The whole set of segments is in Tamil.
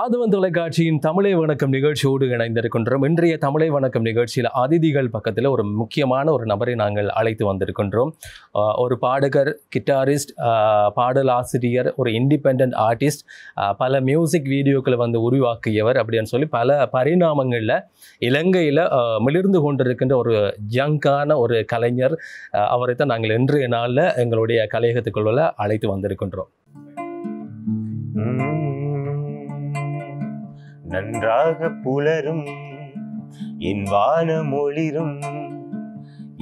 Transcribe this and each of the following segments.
ஆதவன் தொலைக்காட்சியின் தமிழை வணக்கம் நிகழ்ச்சியோடு இணைந்திருக்கின்றோம். இன்றைய தமிழை வணக்கம் நிகழ்ச்சியில் அதிதிகள் பக்கத்தில் ஒரு முக்கியமான ஒரு நபரை நாங்கள் அழைத்து வந்திருக்கின்றோம். ஒரு பாடகர், கிட்டாரிஸ்ட், பாடலாசிரியர், ஒரு இண்டிபெண்ட் ஆர்டிஸ்ட், பல மியூசிக் வீடியோக்களை உருவாக்கியவர் அப்படின்னு சொல்லி பல பரிணாமங்களில் இலங்கையில் மிளிர்ந்து கொண்டிருக்கின்ற ஒரு யங்கான ஒரு கலைஞர். அவரை தான் நாங்கள் இன்றைய நாளில் எங்களுடைய கலையகத்துக்குள்ள அழைத்து வந்திருக்கின்றோம். நன்றாக புலரும் என் வானமொளிரும்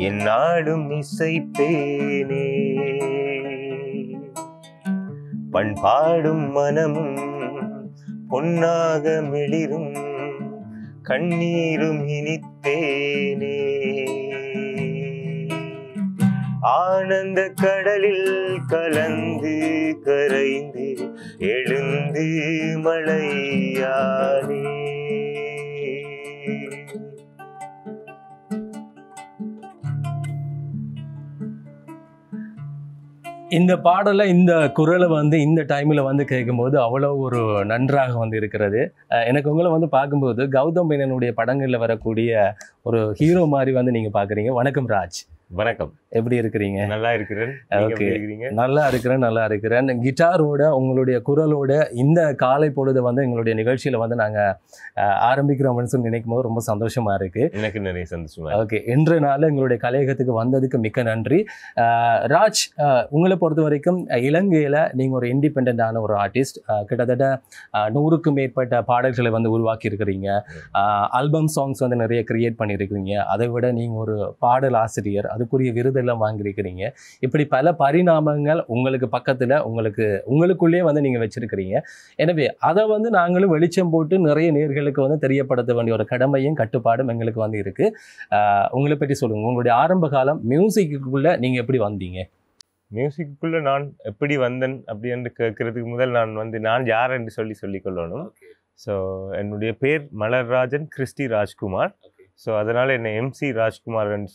என் நாடும் இசைப்பேனே, பண்பாடும் மனமும் பொன்னாக மிளிரும் கண்ணீரும் இனித்தேனே, ஆனந்த கடலில் கலந்து கரைந்து எழுந்து மழையானே. இந்த பாடலை, இந்த குரலை இந்த டைமில் கேட்கும்போது அவ்வளோ ஒரு நன்றாக இருக்கிறது. எனக்கு உங்களை பார்க்கும்போது கௌதம் மேனனுடைய படங்களில் வரக்கூடிய ஒரு ஹீரோ மாதிரி நீங்கள் பார்க்குறீங்க. வணக்கம் ராஜ். வணக்கம், எப்படி இருக்கிறீங்க? நல்லா இருக்கிறேன். ஓகே, நல்லா இருக்கிறேன். கிட்டாரோட உங்களுடைய குரலோட இந்த காலை பொழுது எங்களுடைய நிகழ்ச்சியில் நாங்கள் ஆரம்பிக்கிறோம்னு சொல்லி நினைக்கும் போது ரொம்ப சந்தோஷமா இருக்கு. எனக்கு நிறைய சந்தோஷமா. ஓகே, இன்று நாள் எங்களுடைய கலையகத்துக்கு வந்ததுக்கு மிக்க நன்றி. ராஜ், உங்களை பொறுத்த வரைக்கும் இலங்கையில் நீங்கள் ஒரு இண்டிபெண்டான ஒரு ஆர்டிஸ்ட். கிட்டத்தட்ட 100க்கும் மேற்பட்ட பாடல்களை உருவாக்கி இருக்கிறீங்க. ஆல்பம் சாங்ஸ் நிறைய கிரியேட் பண்ணியிருக்கிறீங்க. அதை விட நீங்கள் ஒரு பாடல் ஆசிரியர், அதுக்குரிய விருதெல்லாம் வாங்கியிருக்கிறீங்க. இப்படி பல பரிணாமங்கள் உங்களுக்கு பக்கத்தில் உங்களுக்குள்ளே நீங்கள் வச்சிருக்கிறீங்க. எனவே அதை நாங்களும் வெளிச்சம் போட்டு நிறைய நேர்களுக்கு தெரியப்படுத்த வேண்டிய ஒரு கடமையும் கட்டுப்பாடும் எங்களுக்கு இருக்கு. உங்களை பற்றி சொல்லுங்க. உங்களுடைய ஆரம்ப காலம் மியூசிக்குள்ள நீங்கள் எப்படி வந்தீங்க? மியூசிக்குள்ள நான் எப்படி வந்தேன் அப்படின்னு கேட்கறதுக்கு முதல் நான் யார் என்று சொல்லிக்கொள்ளணும். ஸோ என்னுடைய பேர் மலர்ராஜன் கிறிஸ்டி ராஜ்குமார். ஸோ அதனால் என்னை எம்சி ராஜ்குமார்ன்னு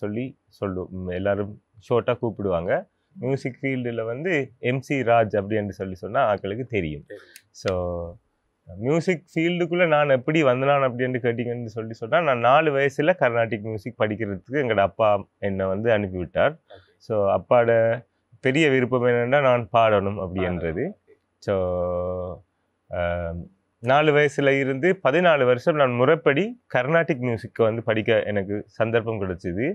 சொல்லுவோம். எல்லோரும் ஷோர்ட்டாக கூப்பிடுவாங்க. மியூசிக் ஃபீல்டில் எம்சி ராஜ் அப்படின்னு சொன்னால் ஆட்களுக்கு தெரியும். ஸோ மியூசிக் ஃபீல்டுக்குள்ளே நான் எப்படி வந்தேன் அப்படின்னு கேட்டிங்கன்னு சொன்னால், நான் 4 வயசில் கர்நாடிக் மியூசிக் படிக்கிறதுக்கு எங்களோட அப்பா என்னை அனுப்பிவிட்டார். ஸோ அப்பாவோட பெரிய விருப்பம் என்னென்னா நான் பாடணும் அப்படின்றது. ஸோ 4 வயசுல இருந்து 14 வருஷம் நான் முறைப்படி கர்நாடிக் மியூசிக்கை படிக்க எனக்கு சந்தர்ப்பம் கிடைச்சிது.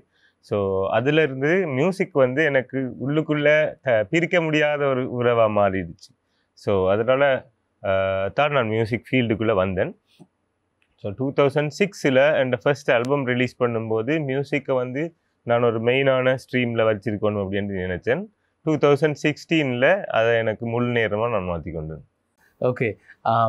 ஸோ அதிலிருந்து மியூசிக் எனக்கு உள்ளுக்குள்ளே பிரிக்க முடியாத ஒரு உறவாக மாறிடுச்சு. ஸோ அதனால் தான் நான் மியூசிக் ஃபீல்டுக்குள்ளே வந்தேன். ஸோ 2006 என் ஃபர்ஸ்ட் ஆல்பம் ரிலீஸ் பண்ணும்போது மியூசிக்கை நான் ஒரு மெயினான ஸ்ட்ரீமில் வச்சிருக்கணும் அப்படின்னு நினச்சேன். 2016 அதை எனக்கு முழு நேரமாக நான் மாற்றிக்கொண்டேன். ஓகே,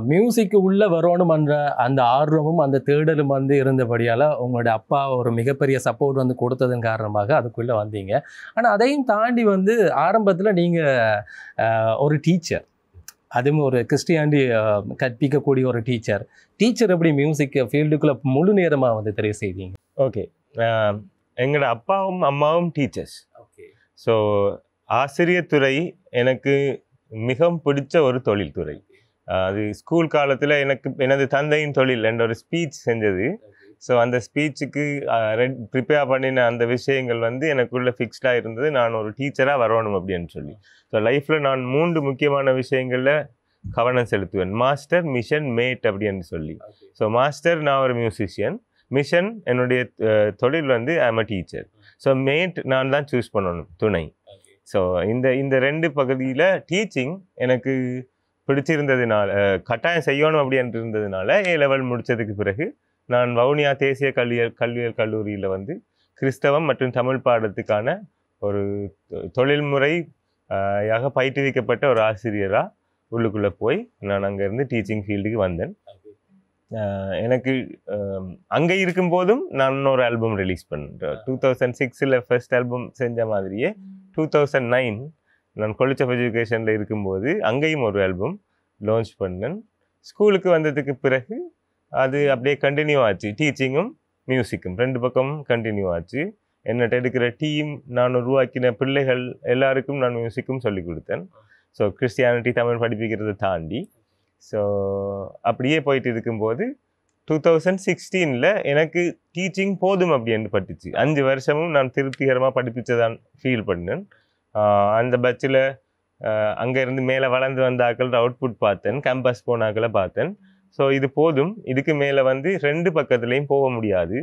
மியூசிக்கு உள்ளே வரணும்ன்ற அந்த ஆர்வமும் அந்த தேடலும் இருந்தபடியால் உங்களுடைய அப்பா ஒரு மிகப்பெரிய சப்போர்ட் கொடுத்ததன் காரணமாக அதுக்குள்ளே வந்தீங்க. ஆனால் அதையும் தாண்டி ஆரம்பத்தில் நீங்கள் ஒரு டீச்சர், அதுவும் ஒரு கிறிஸ்டியானிட்டி கற்பிக்கக்கூடிய ஒரு டீச்சர் எப்படி மியூசிக் ஃபீல்டுக்குள்ளே முழு நேரமாக தெரிவு செய்தீங்க? ஓகே, எங்களோட அப்பாவும் அம்மாவும் டீச்சர்ஸ். ஓகே, ஸோ ஆசிரியர் துறை எனக்கு மிகவும் பிடிச்ச ஒரு தொழில்துறை. அது ஸ்கூல் காலத்தில் எனது தந்தையின் தொழில் என்ற ஒரு ஸ்பீச் செஞ்சது. ஸோ அந்த ஸ்பீச்சுக்கு ப்ரிப்பேர் பண்ணின அந்த விஷயங்கள் எனக்குள்ளே ஃபிக்ஸ்டாக இருந்தது. நான் ஒரு டீச்சராக வரணும் அப்படின்னு சொல்லி. ஸோ லைஃப்பில் நான் 3 முக்கியமான விஷயங்களில் கவனம் செலுத்துவேன். மாஸ்டர், மிஷன், மேட் அப்படின்னு சொல்லி. ஸோ மாஸ்டர், நான் ஒரு மியூசிஷியன். மிஷன், என்னுடைய தொழில் ஐம் அ டீச்சர். ஸோ மேட் நான் தான் சூஸ் பண்ணணும், துணை. ஸோ இந்த 2 பகுதியில் டீச்சிங் எனக்கு பிடிச்சிருந்ததுனால, கட்டாயம் செய்யணும் அப்படின்ட்டு இருந்ததுனால A லெவல் முடித்ததுக்கு பிறகு நான் வவுனியா தேசிய கல்வியல் கல்லூரியில் கிறிஸ்தவம் மற்றும் தமிழ் பாடத்துக்கான ஒரு தொழில்முறையாக பயிற்றுவிக்கப்பட்ட ஒரு ஆசிரியராக உள்ளுக்குள்ளே போய் நான் அங்கேருந்து டீச்சிங் ஃபீல்டுக்கு வந்தேன். எனக்கு அங்கே இருக்கும்போதும் நான் ஒரு ஆல்பம் ரிலீஸ் பண்ணேன். 2006 ஃபர்ஸ்ட் ஆல்பம் செஞ்ச மாதிரியே 2009 நான் காலேஜ் ஆஃப் எஜுகேஷனில் இருக்கும்போது அங்கேயும் ஒரு ஆல்பம் லான்ச் பண்ணேன். ஸ்கூலுக்கு வந்ததுக்கு பிறகு அது அப்படியே கண்டினியூ ஆச்சு. டீச்சிங்கும் மியூசிக்கும் 2 பக்கமும் கண்டினியூ ஆச்சு. என்னட்ட எடுக்கிற டீம், நான் உருவாக்கின பிள்ளைகள் எல்லாருக்கும் நான் மியூசிக்கும் சொல்லிக் கொடுத்தேன். ஸோ கிறிஸ்டியானிட்டி தமிழ் படிப்பிக்கிறதை தாண்டி ஸோ அப்படியே போயிட்டு இருக்கும்போது 2016 எனக்கு டீச்சிங் போதும் அப்படின்னு பட்டுச்சு. 5 வருஷமும் நான் திருப்திகரமாக படிப்பிச்சதான் ஃபீல் பண்ணேன். அந்த பட்சில் அங்கேருந்து மேலே வளர்ந்து வந்த ஆக்களோட அவுட்புட் பார்த்தேன், கேம்பஸ் போன ஆக்களை பார்த்தேன். ஸோ இது போதும், இதுக்கு மேலே வந்து 2 பக்கத்துலேயும் போக முடியாது,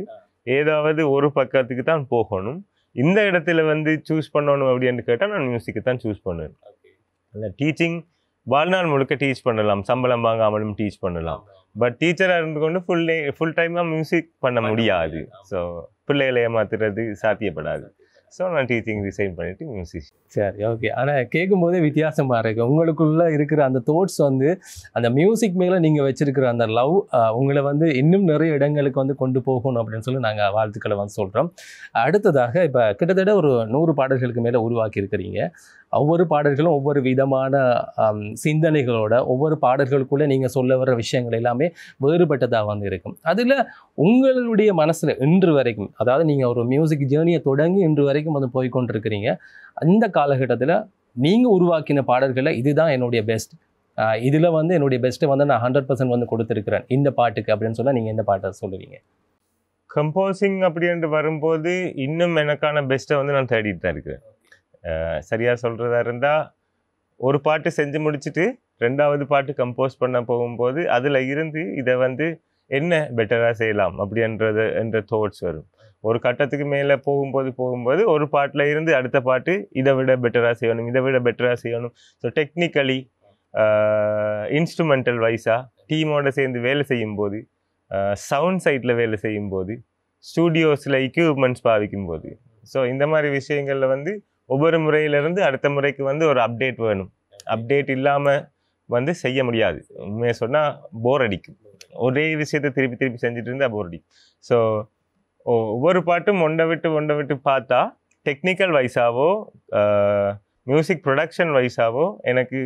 ஏதாவது ஒரு பக்கத்துக்கு தான் போகணும். இந்த இடத்துல வந்து சூஸ் பண்ணணும் அப்படின்னு கேட்டால் நான் மியூசிக்கு தான் சூஸ் பண்ணுவேன். அந்த டீச்சிங் வாழ்நாள் முழுக்க டீச் பண்ணலாம், சம்பளம் வாங்காமலும் டீச் பண்ணலாம். பட் டீச்சராக இருந்து கொண்டு ஃபுல் டைமாக மியூசிக் பண்ண முடியாது. ஸோ பிள்ளைகளை ஏமாத்துறது சாத்தியப்படாது. ஸோ நான் டீச்சிங் ரிசைன் பண்ணிவிட்டு மியூசிக். சரி, ஓகே. ஆனால் கேட்கும்போதே வித்தியாசமாக இருக்குது. உங்களுக்குள்ளே இருக்கிற அந்த தாட்ஸ் வந்து அந்த மியூசிக் மேலே நீங்கள் வச்சுருக்கிற அந்த லவ் உங்களை வந்து இன்னும் நிறைய இடங்களுக்கு வந்து கொண்டு போகணும் அப்படின்னு சொல்லி நாங்கள் வாழ்த்துக்களை வந்து சொல்கிறோம். அடுத்ததாக இப்போ கிட்டத்தட்ட ஒரு 100 பாடல்களுக்கு மேலே உருவாக்கி இருக்கிறீங்க. ஒவ்வொரு பாடல்களும் ஒவ்வொரு விதமான சிந்தனைகளோட, ஒவ்வொரு பாடல்களுக்குள்ளே நீங்கள் சொல்ல வர விஷயங்கள் எல்லாமே வேறுபட்டதாக வந்து இருக்கும். அதில் உங்களுடைய மனசில் இன்று வரைக்கும், அதாவது நீங்கள் ஒரு மியூசிக் ஜேர்னியை தொடங்கி இன்று வரைக்கும் வந்து போய்கொண்டிருக்கிறீங்க, அந்த காலகட்டத்தில் நீங்கள் உருவாக்கின பாடல்களை இதுதான் என்னுடைய பெஸ்ட், இதில் வந்து என்னுடைய பெஸ்ட்டை வந்து நான் 100% வந்து கொடுத்துருக்கிறேன் இந்த பாட்டுக்கு அப்படின்னு சொன்னால் நீங்கள் எந்த பாட்டை சொல்லுவீங்க? கம்போசிங் அப்படின்ட்டு வரும்போது இன்னும் எனக்கான பெஸ்ட்டை வந்து நான் தேடிட்டு தான் இருக்கிறேன். சரியாக சொல்கிறதா இருந்தால், ஒரு பாட்டு செஞ்சு முடிச்சுட்டு 2வது பாட்டு கம்போஸ் பண்ண போகும்போது அதில் இருந்து இதை வந்து என்ன பெட்டராக செய்யலாம் என்ற தாட்ஸ் வரும். ஒரு கட்டத்துக்கு மேலே போகும்போது ஒரு பாட்டில் இருந்து அடுத்த பாட்டு இதை விட பெட்டராக செய்யணும். ஸோ டெக்னிக்கலி இன்ஸ்ட்ருமெண்டல் வைஸாக டீமோடு சேர்ந்து வேலை செய்யும்போது, சவுண்ட் சைட்டில் வேலை செய்யும்போது, ஸ்டூடியோஸில் எக்யூப்மெண்ட்ஸ் பாவிக்கும்போது, ஸோ இந்த மாதிரி விஷயங்களில் வந்து ஒவ்வொரு முறையிலிருந்து அடுத்த முறைக்கு வந்து ஒரு அப்டேட் வேணும். அப்டேட் இல்லாமல் வந்து செய்ய முடியாது. உண்மையை சொன்னால் போர் அடிக்கும். ஒரே விஷயத்தை திருப்பி செஞ்சுட்டு இருந்தால் போர் அடிக்கும். ஸோ ஒவ்வொரு பாட்டும் ஒன்றை விட்டு பார்த்தா டெக்னிக்கல் வைஸாவோ மியூசிக் ப்ரொடக்ஷன் வைஸாவோ எனக்கு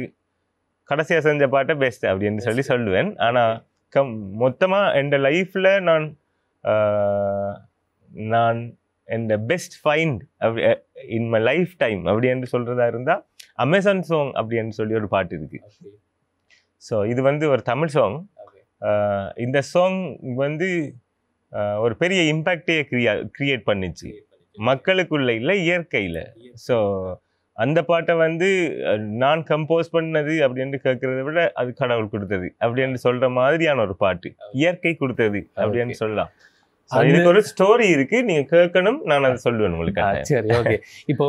கடைசியாக செஞ்ச பாட்டை பெஸ்ட் அப்படின்னு சொல்லுவேன். ஆனால் மொத்தமாக என் லைஃப்பில் நான் என் best find in my life time அப்படின்னு சொல்கிறதா இருந்தால் அமேசான் சாங் அப்படின்னு சொல்லி ஒரு பாட்டு இருக்குது. ஸோ இது வந்து ஒரு தமிழ் சாங். இந்த சாங் வந்து ஒரு பெரிய இம்பேக்டே கிரியேட் பண்ணிச்சு மக்களுக்குள்ள, இல்லை இயற்கையில். ஸோ அந்த பாட்டை வந்து நான் கம்போஸ் பண்ணது அப்படின்னு கேட்குறத விட அது கடவுள் கொடுத்தது அப்படின்னு சொல்கிற மாதிரியான ஒரு பாட்டு, இயற்கை கொடுத்தது அப்படின்னு சொல்லலாம். இதுக்கு ஒரு ஸ்டோரி இருக்கு, நீங்க கேட்கணும், நான் அதை சொல்லுவேன் உங்களுக்கு. சரி, ஓகே. இப்போ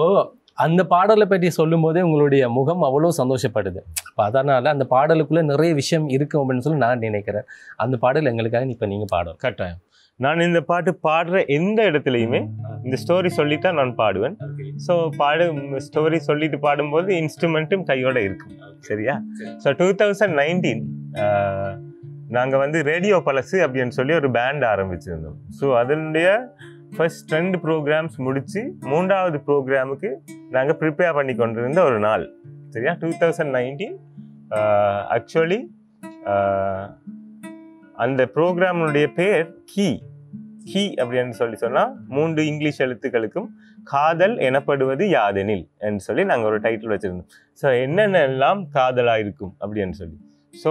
அந்த பாடலை பற்றி சொல்லும் போதே உங்களுடைய முகம் அவ்வளோ சந்தோஷப்படுது. அப்போ அதனால அந்த பாடலுக்குள்ள நிறைய விஷயம் இருக்கும் அப்படின்னு சொல்லி நான் நினைக்கிறேன். அந்த பாடல் எங்களுக்காக இப்போ நீங்க பாடணும். கட்டாயம். நான் இந்த பாட்டு பாடுற எந்த இடத்துலையுமே இந்த ஸ்டோரி சொல்லித்தான் நான் பாடுவேன். ஸோ ஸ்டோரி சொல்லிட்டு பாடும்போது இன்ஸ்ட்ருமெண்ட்டும் கையோட இருக்கும். சரியா? ஸோ 2019 நாங்கள் வந்து ரேடியோ பழசு அப்படின்னு சொல்லி ஒரு பேண்ட் ஆரம்பிச்சிருந்தோம். ஸோ அதனுடைய ஃபர்ஸ்ட் 2 ப்ரோக்ராம்ஸ் முடித்து 3வது ப்ரோக்ராமுக்கு நாங்கள் ப்ரிப்பேர் பண்ணி கொண்டிருந்த ஒரு நாள். சரியா? 2019 ஆக்சுவலி அந்த ப்ரோக்ராமுடைய பேர் கீ அப்படின்னு சொன்னால் 3 இங்கிலீஷ் எழுத்துக்களுக்கும் காதல் எனப்படுவது யாதெனில் என்று சொல்லி நாங்கள் ஒரு டைட்டில் வச்சுருந்தோம். ஸோ என்னென்னலாம் காதலாக இருக்கும் அப்படின்னு சொல்லி. ஸோ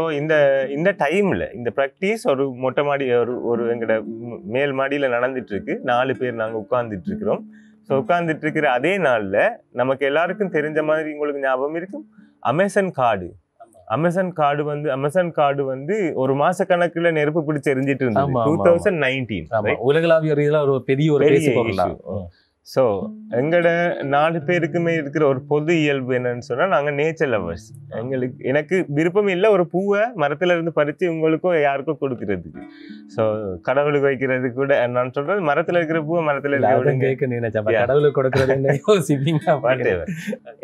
இந்த டைமில் இந்த ப்ராக்டிஸ் ஒரு மொட்டை மாடி ஒரு எங்களோட மேல் மாடியில் நடந்துட்டுருக்கு. 4 பேர் நாங்கள் உட்கார்ந்துட்டுருக்குறோம். ஸோ உட்கார்ந்துட்டுருக்கிற அதே நாளில் நமக்கு எல்லாருக்கும் தெரிஞ்ச மாதிரி உங்களுக்கு ஞாபகம் இருக்கும், அமேசான் காடு வந்து ஒரு மாச கணக்குல நெருப்பு பிடிச்சு எரிஞ்சிட்டு இருந்தது. 2019 உலகளாவிய ஒரு பெரிய இஷ்யூ. ஸோ எங்களோட 4 பேருக்குமே இருக்கிற ஒரு பொது இயல்பு என்னன்னு சொன்னா, நாங்க நேச்சர் லவர்ஸ். எனக்கு விருப்பம் இல்லை ஒரு பூவை மரத்துல இருந்து பறிச்சு உங்களுக்கோ யாருக்கோ கொடுக்கறதுக்கு. ஸோ கடவுளுக்கு வைக்கிறது கூட நான் சொல்றது, மரத்துல இருக்கிற பூவை மரத்துல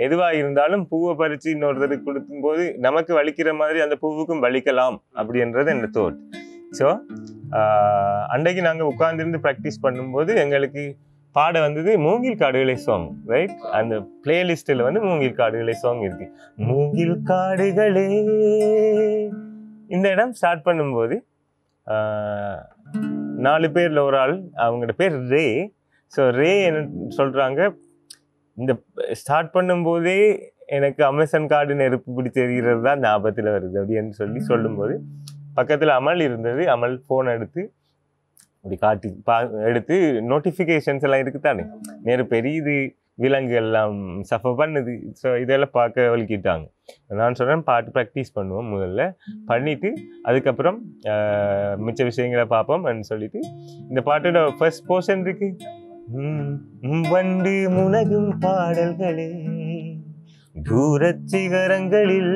எதுவா இருந்தாலும் பூவை பறிச்சு இன்னொருத்தருக்கு கொடுக்கும் போது நமக்கு வலிக்கிற மாதிரி அந்த பூவுக்கும் வலிக்கலாம் அப்படின்றது என்னோட தோட். ஸோ அன்றைக்கு நாங்க உட்கார்ந்துருந்து ப்ராக்டிஸ் பண்ணும்போது எங்களுக்கு பாட வந்தது மூங்கில் காடுகளை சாங். ரைட்? அந்த பிளேலிஸ்டில் வந்து மூங்கில் காடுகளை சாங் இருக்கு. மூங்கில் காடுகளே இந்த இடம் ஸ்டார்ட் பண்ணும்போது 4 பேர்ல ஒரு ஆள், அவங்களோட பேர் ரே. ஸோ ரே என்ன சொல்றாங்க, இந்த ஸ்டார்ட் பண்ணும்போதே எனக்கு அமேசான் கார்டு நெருப்பு பிடிச்சி எறிகிறது தான் ஞாபகத்தில் வருது அப்படின்னு சொல்லும்போது பக்கத்தில் அமல் இருந்தது. அமல் ஃபோன் எடுத்து அப்படி காட்டி எடுத்து நோட்டிஃபிகேஷன்ஸ் எல்லாம் இருக்குதானே, நெருப்பு எரியுது, விலங்கு எல்லாம் சஃபர் பண்ணுது. ஸோ இதெல்லாம் பார்க்க வலிக்கிட்டாங்க. நான் சொன்னேன் பாட்டு ப்ராக்டிஸ் பண்ணுவோம், முதல்ல பண்ணிவிட்டு அதுக்கப்புறம் மிச்ச விஷயங்களை பார்ப்போம்னு சொல்லிட்டு இந்த பாட்டோட ஃபர்ஸ்ட் போர்ஷன் இருக்கு. வண்டு முனகும் பாடல்களே தூரச்சிகரங்களில்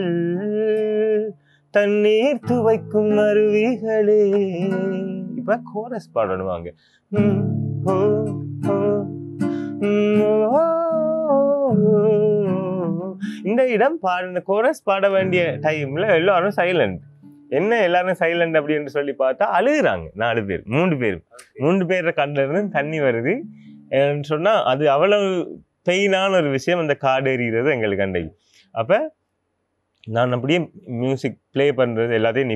தண்ணீர் துவைக்கும் அருவிகளே. இப்ப கோரஸ் பாடணுவாங்க. இந்த இடம் பாட கோரஸ் பாட வேண்டிய டைம்ல எல்லாரும் சைலண்ட். என்ன எல்லாரும் சைலண்ட் அப்படின்னு சொல்லி பார்த்தா அழுகுறாங்க. 4 பேர் 3 பேர் கண்ணுல இருந்து தண்ணி வருது சொன்னா அது அவ்வளவு பெயினான ஒரு விஷயம். அந்த காடு எறிகிறது எங்களுக்கு அண்டை. அப்ப நான் அப்படியே மியூசிக் ப்ளே பண்ணுறது எல்லாத்தையும்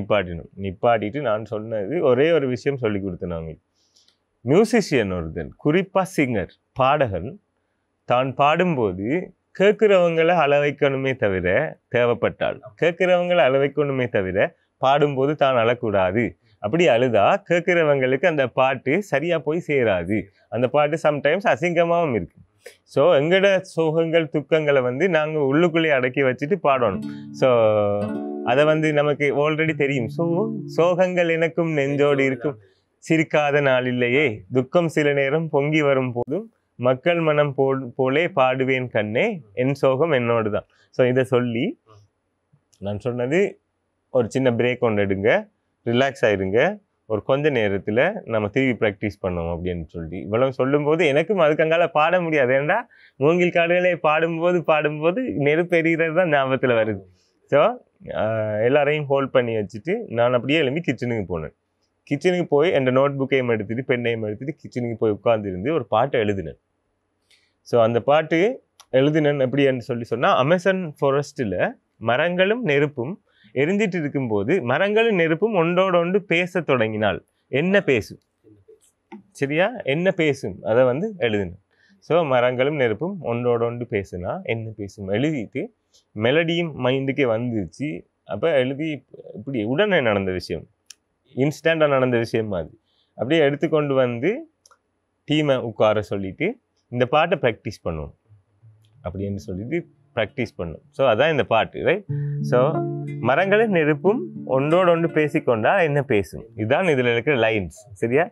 நிப்பாட்டிட்டு நான் சொன்னது ஒரே ஒரு விஷயம் சொல்லி கொடுத்தேன். நாங்கள் மியூசிஷியன் ஒருத்தன், குறிப்பாக சிங்கர் பாடகன், தான் பாடும்போது கேட்குறவங்களை அளவைக்கணுமே தவிர, தேவைப்பட்டால் கேட்குறவங்களை அளவைக்கணுமே தவிர பாடும்போது தான் அழக்கூடாது. அப்படி அழுதா கேட்குறவங்களுக்கு அந்த பாட்டு சரியாக போய் சேராது. அந்த பாட்டு சம்டைம்ஸ் அசிங்கமாகவும் இருக்கு. ஸோ எங்களோட சோகங்கள் துக்கங்களை நாங்கள் உள்ளுக்குள்ளேயே அடக்கி வச்சுட்டு பாடணும். ஸோ அதை நமக்கு ஆல்ரெடி தெரியும். சோகங்கள் எனக்கும் நெஞ்சோடு இருக்கும், சிரிக்காத நாள் இல்லையே, துக்கம் சில நேரம் பொங்கி வரும் போதும் மக்கள் மனம் போலே பாடுவேன் கண்ணே, என் சோகம் என்னோடு தான். ஸோ இதை சொல்லி நான் சொன்னது ஒரு சின்ன பிரேக் ஒன்று எடுங்க, ரிலாக்ஸ் ஆயிருங்க, ஒரு கொஞ்ச நேரத்தில் நம்ம திரும்பி ப்ராக்டிஸ் பண்ணோம் அப்படின்னு சொல்லி இவ்வளவு சொல்லும்போது எனக்கும் அதுக்கு அங்கால பாட முடியாது. ஏன்னா மூங்கில் காடுகளே பாடும்போது நெருப்பு எறிகிறது தான் ஞாபகத்தில் வருது. ஸோ எல்லாரையும் ஹோல்ட் பண்ணி வச்சுட்டு நான் அப்படியே எழுப்பி கிச்சனுக்கு போனேன். கிச்சனுக்கு போய் என் நோட் புக்கையும் எடுத்துட்டு பெண்ணையும் எடுத்துட்டு கிச்சனுக்கு போய் உட்காந்துருந்து ஒரு பாட்டை எழுதினேன். ஸோ அந்த பாட்டு எழுதினேன் எப்படின்னு சொன்னால், அமேசான் ஃபாரஸ்ட்டில் மரங்களும் நெருப்பும் எரிஞ்சிட்டு இருக்கும்போது மரங்களும் நெருப்பும் ஒன்றோட ஒன்று பேச தொடங்கினால் என்ன பேசும், சரியா, என்ன பேசும், அதை எழுதினேன். ஸோ மரங்களும் நெருப்பும் ஒன்றோட ஒன்று பேசுனா என்ன பேசும் எழுதிட்டு மெலடியும் மைண்டுக்கே வந்துச்சு. அப்போ எழுதி இப்படி உடனே நடந்த விஷயம், இன்ஸ்டண்ட்டாக நடந்த விஷயம் மாதிரி அப்படியே எடுத்துக்கொண்டு டீமை உட்கார சொல்லிட்டு இந்த பாட்டை ப்ராக்டிஸ் பண்ணுவோம் அப்படின்னு சொல்லிட்டு ப்ராக்டிஸ் பண்ணும். ஸோ அதான் இந்த பாட்டு, ரைட்? ஸோ மரங்களும் நெருப்பும் ஒன்றோடு ஒன்று பேசிக்கொண்டா என்ன பேசும், இதுதான் இதில் இருக்கிற லைன்ஸ், சரியா?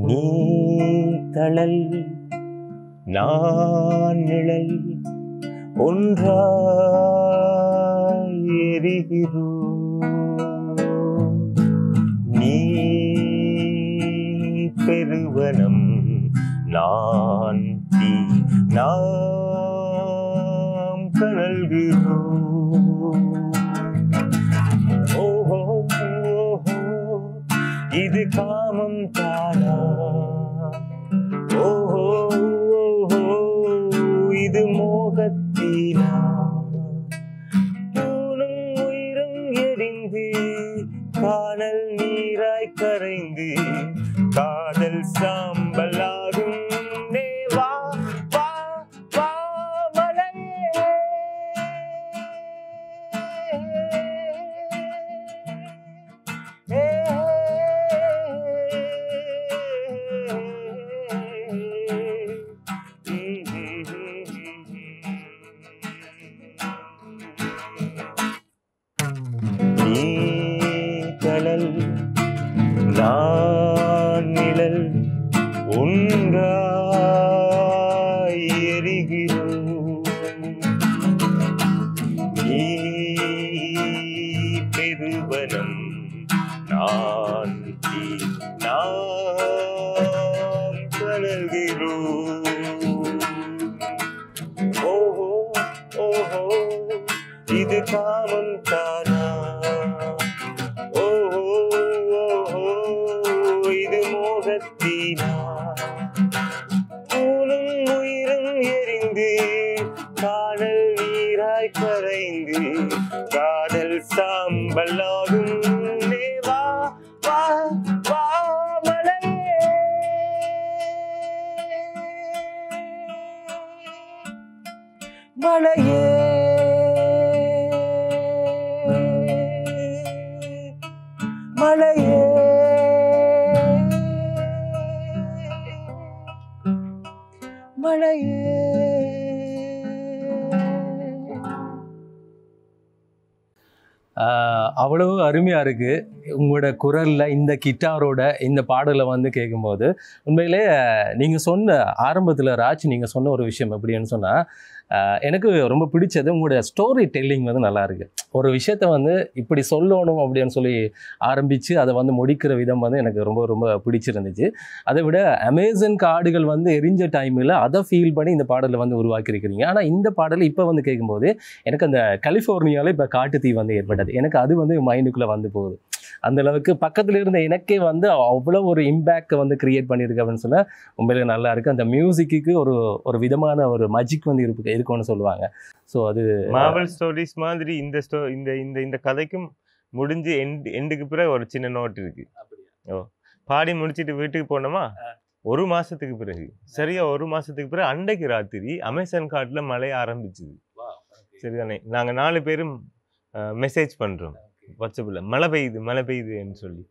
நீ தழல் நான் நிழல் ஒன்றாய் எரிகிறோம், நீ பெருவனம் நான் தீ, நாம் கனல்கிறோம். ஓஹோ இது காமம் தானா, ஓஹோ இது மோகத்தீனா, தூணும் உயிரும் எரிந்து காணல் நீராய் கரைந்து காதல் சாம்பலாகும். வா வா வா மலையே, நீ கடல் நான் நிழல் ஒன்றாய் எரிகிறோம், நீ பெருவனம் நான் தீ, நாம் கனல்கிறோம். ஓஹோ ஓஹோ இது காமம் தானா, ஓஹோ ஓஹோ இது காதல் நீராய் கரைந்து காதல் சாம்பலாகும் வா வா வா மலையே மலையே மலையே மலையே. அவ்வளவு அருமையாக இருக்குது உங்களோட குரலில் இந்த கிட்டாரோட இந்த பாடலை வந்து கேட்கும்போது. உண்மையிலே நீங்கள் சொன்ன ஆரம்பத்தில் ராஜ் நீங்கள் சொன்ன ஒரு விஷயம் எப்படின்னு சொன்னால் எனக்கு ரொம்ப பிடிச்சது உங்களுடைய ஸ்டோரி டெல்லிங் வந்து நல்லா இருக்கு. ஒரு விஷயத்த வந்து இப்படி சொல்லணும் அப்படின்னு சொல்லி ஆரம்பித்து அதை வந்து முடிக்கிற விதம் வந்து எனக்கு ரொம்ப ரொம்ப பிடிச்சிருந்துச்சு. அதை விட அமேசான் காடுகள் வந்து எரிஞ்ச டைமில் அதை ஃபீல் பண்ணி இந்த பாடலை வந்து உருவாக்கியிருக்கிறீங்க. ஆனால் இந்த பாடல் இப்போ வந்து கேட்கும்போது எனக்கு அந்த கலிஃபோர்னியாவில் இப்போ காட்டுத்தீ வந்து ஏற்பட்டது. எனக்கு அது வந்து மைண்டுக்குள்ளே வந்து போகுது. அந்தளவுக்கு பக்கத்தில் இருந்த எனக்கே வந்து அவ்வளோ ஒரு இம்பேக்ட் வந்து க்ரியேட் பண்ணியிருக்கு அப்படின்னு சொன்னால் உண்மையிலே நல்லா இருக்குது. அந்த மியூசிக்கு ஒரு ஒரு விதமான ஒரு மஜிக் வந்து இருக்கும்னு சொல்லுவாங்க. ஸோ அது மார்வல் ஸ்டோரிஸ் மாதிரி இந்த இந்த இந்த கதைக்கும் முடிஞ்சு எண்டுக்கு பிறகு ஒரு சின்ன நோட் இருக்கு. ஓ பாடி முடிச்சுட்டு வீட்டுக்கு போனோமா, ஒரு மாசத்துக்கு பிறகு சரியா ஒரு மாசத்துக்கு பிறகு அன்றைக்கு ராத்திரி அமேசான் காட்டில் மழை ஆரம்பிச்சுது. சரிதானே, நாங்கள் 4 பேரும் மெசேஜ் பண்ணுறோம் வாட்ஸ்அப்பில், மழை பெய்யுதுன்னு சொல்லி.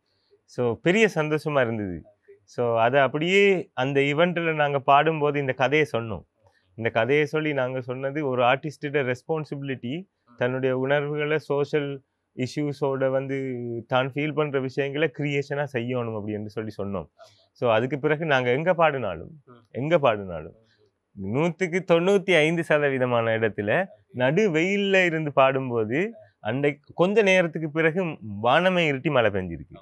ஸோ பெரிய சந்தோஷமா இருந்தது. ஸோ அதை அப்படியே அந்த ஈவெண்ட்டில் நாங்கள் பாடும்போது இந்த கதையை சொன்னோம். இந்த கதையை சொல்லி நாங்கள் சொன்னது ஒரு ஆர்டிஸ்டோட ரெஸ்பான்சிபிலிட்டி, தன்னுடைய உணர்வுகளை சோஷியல் இஷ்யூஸோட வந்து தான் ஃபீல் பண்ணுற விஷயங்களை க்ரியேஷனாக செய்யணும் அப்படின்னு சொல்லி சொன்னோம். ஸோ அதுக்கு பிறகு நாங்கள் எங்கே பாடினாலும் 195% இடத்துல நடு வெயிலில் இருந்து பாடும்போது அன்றைக்கு கொஞ்ச நேரத்துக்கு பிறகு வானமே இருட்டி மழை பெஞ்சிருக்கு.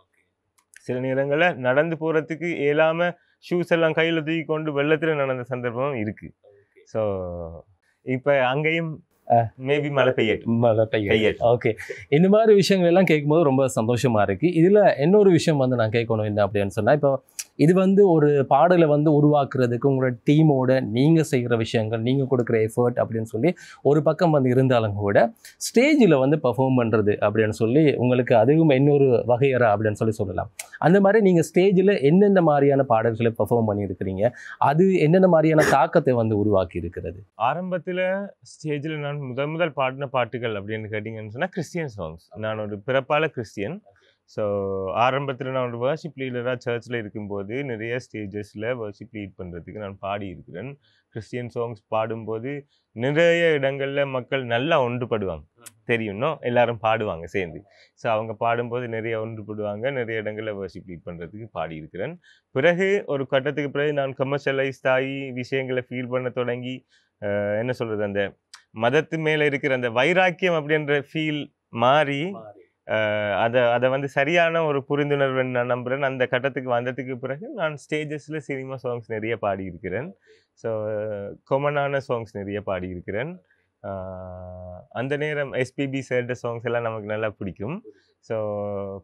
சில நேரங்களில் நடந்து போகிறதுக்கு இயலாமல் ஷூஸ் எல்லாம் கையில் தூக்கி கொண்டு வெள்ளத்தில் நடந்த சந்தர்ப்பம் இருக்குது. ஸோ இப்போ அங்கேயும் மேபி மழை பெய்யட்டும். ஓகே, இந்த மாதிரி விஷயங்கள் எல்லாம் கேட்கும்போது ரொம்ப சந்தோஷமாக இருக்குது. இதில் இன்னொரு விஷயம் வந்து நான் கேட்கணும் என்ன அப்படின்னு சொன்னால், இப்போ இது வந்து ஒரு பாடலை வந்து உருவாக்குறதுக்கு உங்களோட டீமோட நீங்கள் செய்கிற விஷயங்கள், நீங்கள் கொடுக்குற எஃபர்ட் அப்படின்னு சொல்லி ஒரு பக்கம் வந்து இருந்தாலும் கூட ஸ்டேஜில் வந்து பர்ஃபார்ம் பண்ணுறது அப்படின்னு சொல்லி உங்களுக்கு அதுவும் இன்னொரு வகையறா அப்படின்னு சொல்லலாம். அந்த மாதிரி நீங்கள் ஸ்டேஜில் என்னென்ன மாதிரியான பாடல்களை பர்ஃபார்ம் பண்ணியிருக்கிறீங்க, அது என்னென்ன மாதிரியான தாக்கத்தை வந்து உருவாக்கி இருக்கிறது? ஆரம்பத்தில் ஸ்டேஜில் நான் முதல் பாடின பாட்டுகள் அப்படின்னு கேட்டிங்கன்னு சொன்னால் கிறிஸ்டியன் சாங்ஸ். நான் ஒரு பிறப்பால கிறிஸ்டியன். ஸோ ஆரம்பத்தில் நான் ஒரு வர்ஷிப் லீடராக சர்ச்சில் இருக்கும்போது நிறைய ஸ்டேஜஸில் வர்ஷிப் லீட் பண்ணுறதுக்கு நான் பாடியிருக்கிறேன். கிறிஸ்டியன் சாங்ஸ் பாடும்போது நிறைய இடங்களில் மக்கள் நல்லா ஒன்றுபடுவாங்க, தெரியும்னோ எல்லாரும் பாடுவாங்க சேர்ந்து. ஸோ அவங்க பாடும்போது நிறைய ஒன்றுபடுவாங்க, நிறைய இடங்களில் வர்ஷிப் லீட் பண்ணுறதுக்கு பாடியிருக்கிறேன். பிறகு ஒரு கட்டத்துக்கு பிறகு நான் கமர்ஷியலைஸ்ட் ஆகி விஷயங்களை ஃபீல் பண்ண தொடங்கி என்ன சொல்கிறது, அந்த மதத்து மேலே இருக்கிற அந்த வைராக்கியம் அப்படின்ற ஃபீல் மாறி அதை வந்து சரியான ஒரு புரிந்துணர்வு நான் நம்புகிறேன். அந்த கட்டத்துக்கு வந்ததுக்கு பிறகு நான் ஸ்டேஜஸில் சினிமா சாங்ஸ் நிறைய பாடியிருக்கிறேன். ஸோ காமனான சாங்ஸ் நிறைய பாடியிருக்கிறேன். அந்த நேரம் எஸ்பிபி சேர்ந்த சாங்ஸ் எல்லாம் நமக்கு நல்லா பிடிக்கும். ஸோ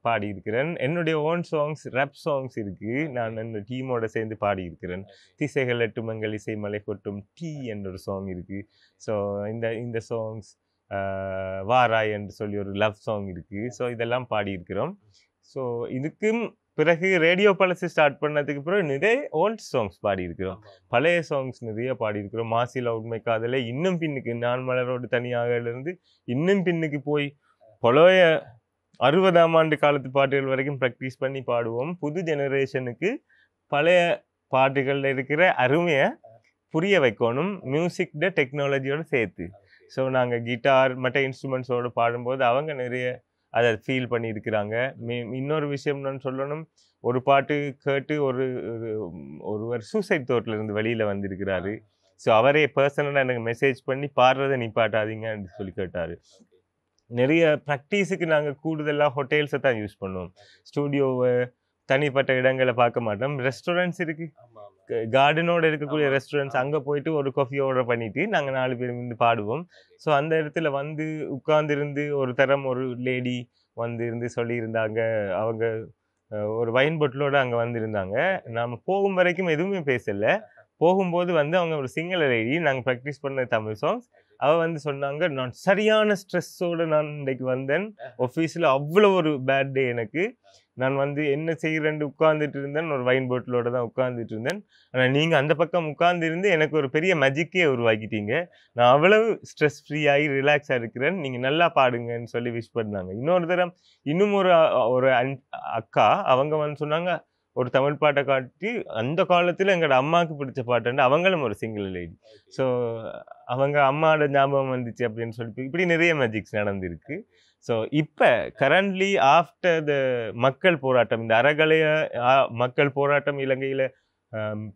பாடியிருக்கிறேன். என்னுடைய ஓன் சாங்ஸ், ரேப் சாங்ஸ் இருக்குது, நான் என்னோட டீமோட சேர்ந்து பாடியிருக்கிறேன். திசைகள் எட்டுமங்கள் இசை மலை கொட்டும் டீ என்ற ஒரு சாங் இருக்குது. ஸோ இந்த சாங்ஸ், வாராய் என்று சொல்லி ஒரு லவ் சாங் இருக்குது. ஸோ இதெல்லாம் பாடியிருக்கிறோம். ஸோ இதுக்கும் பிறகு ரேடியோ பழசு ஸ்டார்ட் பண்ணதுக்கு பிறகு நிறைய ஓல்ட் சாங்ஸ் பாடியிருக்கிறோம். பழைய சாங்ஸ் நிறைய பாடியிருக்கிறோம். மாசிலா உண்மை காதலை இன்னும் பின்னுக்கு, நான் மலரோடு தனியாகலேருந்து இன்னும் பின்னுக்கு போய் பழைய 60ஆம் ஆண்டு காலத்து பாட்டுகள் வரைக்கும் ப்ராக்டிஸ் பண்ணி பாடுவோம். புது ஜெனரேஷனுக்கு பழைய பாட்டுகளில் இருக்கிற அருமையை புரிய வைக்கணும், மியூசிக் டெக்னாலஜியோடு சேர்த்து. ஸோ நாங்கள் கிட்டார் மற்ற இன்ஸ்ட்ருமெண்ட்ஸோடு பாடும்போது அவங்க நிறைய அதை ஃபீல் பண்ணியிருக்கிறாங்க. இன்னொரு விஷயம் நான் சொல்லணும், ஒரு பாட்டு கேட்டு ஒருவர் சூசைட் தோட்டிலிருந்து வெளியில் வந்திருக்கிறாரு. ஸோ அவரே பர்சனலாக எனக்கு மெசேஜ் பண்ணி பாடுறதை நிப்பாட்டாதீங்கன்னு சொல்லி கேட்டார். நிறைய ப்ராக்டிஸுக்கு நாங்கள் கூடுதலாக ஹோட்டல்ஸை தான் யூஸ் பண்ணுவோம். ஸ்டூடியோவை தனிப்பட்ட இடங்களை பார்க்க மாட்டோம். ரெஸ்டாரண்ட்ஸ் இருக்குது, கார்டனோடு இருக்கக்கூடிய ரெஸ்டாரண்ட்ஸ், அங்கே போயிட்டு ஒரு காஃபி ஆர்டர் பண்ணிவிட்டு நாங்கள் 4 பேர் வந்து பாடுவோம். ஸோ அந்த இடத்துல வந்து உட்கார்ந்துருந்து ஒரு தரம் ஒரு லேடி வந்து இருந்து சொல்லியிருந்தாங்க, அவங்க ஒரு வைன் பொட்டிலோடு அங்கே வந்திருந்தாங்க. நாம் போகும் வரைக்கும் எதுவுமே பேசலை. போகும்போது வந்து அவங்க ஒரு சிங்கிள் லேடி நாங்கள் ப்ராக்டிஸ் பண்ண தமிழ் சாங்ஸ் அவள் வந்து சொன்னாங்க, நான் சரியான ஸ்ட்ரெஸ்ஸோடு நான் இன்றைக்கு வந்தேன் ஆஃபீஸில், அவ்வளோ ஒரு பேட் டே எனக்கு. நான் வந்து என்ன செய்கிறேன்னு உட்கார்ந்துட்டு இருந்தேன், ஒரு வைன் பாட்டிலோட தான் உட்கார்ந்துட்டு இருந்தேன். ஆனால் நீங்கள் அந்த பக்கம் உட்கார்ந்து இருந்து எனக்கு ஒரு பெரிய மேஜிக்கே உருவாக்கிட்டீங்க. நான் அவ்வளவு ஸ்ட்ரெஸ் ஃப்ரீயாகி ரிலாக்ஸாக இருக்கிறேன், நீங்கள் நல்லா பாடுங்கன்னு சொல்லி விஷ் பண்ணாங்க. இன்னொரு தரம் இன்னும் ஒரு அக்கா அவங்க வந்து சொன்னாங்க, ஒரு தமிழ் பாட்டை காட்டி அந்த காலத்தில் எங்களோட அம்மாவுக்கு பிடிச்ச பாட்டுன்னு அவங்களும் ஒரு சிங்கிள் லேடி. ஸோ அவங்க அம்மாவோட ஞாபகம் வந்துச்சு அப்படின்னு சொல்லிட்டு இப்படி நிறைய மேஜிக்ஸ் நடந்திருக்கு. ஸோ இப்போ கரண்ட்லி ஆஃப்டர் த மக்கள் போராட்டம், இந்த அறகலைய மக்கள் போராட்டம் இலங்கையில்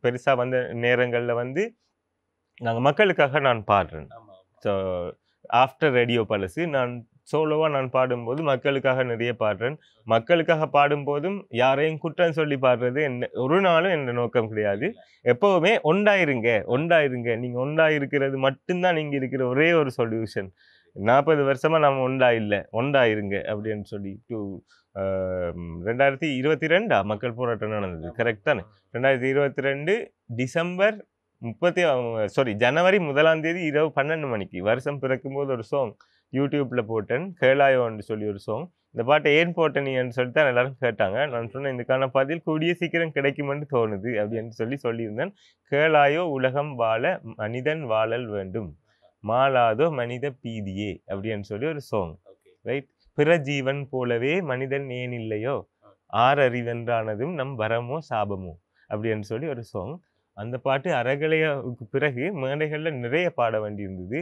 பெருசாக வந்த நேரங்களில் வந்து நாங்கள் மக்களுக்காக நான் பாடுறேன். ஸோ ஆஃப்டர் ரேடியோ பழசு நான் சோலோவாக நான் பாடும்போது மக்களுக்காக நிறைய பாடுறேன். மக்களுக்காக பாடும்போதும் யாரையும் குற்றம் சொல்லி பாடுறது ஒரு நாளும் என்ற நோக்கம் கிடையாது. எப்போவுமே ஒண்டாயிருங்க. நீங்கள் ஒண்டாயிருக்கிறது மட்டும்தான் நீங்கள் இருக்கிற ஒரே ஒரு சொல்யூஷன். 40 வருஷமாக நம்ம ஒண்டாயிருங்க அப்படின்னு சொல்லி 2022 மக்கள் போராட்டம் நடந்தது, கரெக்ட் தானே? 2022 டிசம்பர் ஜனவரி 1ஆம் தேதி இரவு 12 மணிக்கு வருஷம் பிறக்கும்போது ஒரு சாங் யூடியூப்ல போட்டேன், கேளாயோன்னு சொல்லி ஒரு சாங். இந்த பாட்டை ஏன் போட்டேன்னு சொல்லிட்டு தான் எல்லாரும் கேட்டாங்க. நான் சொன்னேன், இதுக்கான பதில் கூடிய சீக்கிரம் கிடைக்குமென்று தோணுது அப்படின்னு சொல்லியிருந்தேன். கேளாயோ உலகம் வாழ மனிதன் வாழல் வேண்டும், மாளாதோ மனித பீதியே அப்படின்னு சொல்லி ஒரு சாங், ரைட்? பிற ஜீவன் போலவே மனிதன் ஏன் இல்லையோ, ஆறறிவென்றானதும் நம் வரமோ சாபமோ அப்படின்னு சொல்லி ஒரு சாங். அந்த பாட்டு அறகலையாவுக்கு பிறகு மேடைகளில் நிறைய பாட வேண்டியிருந்தது.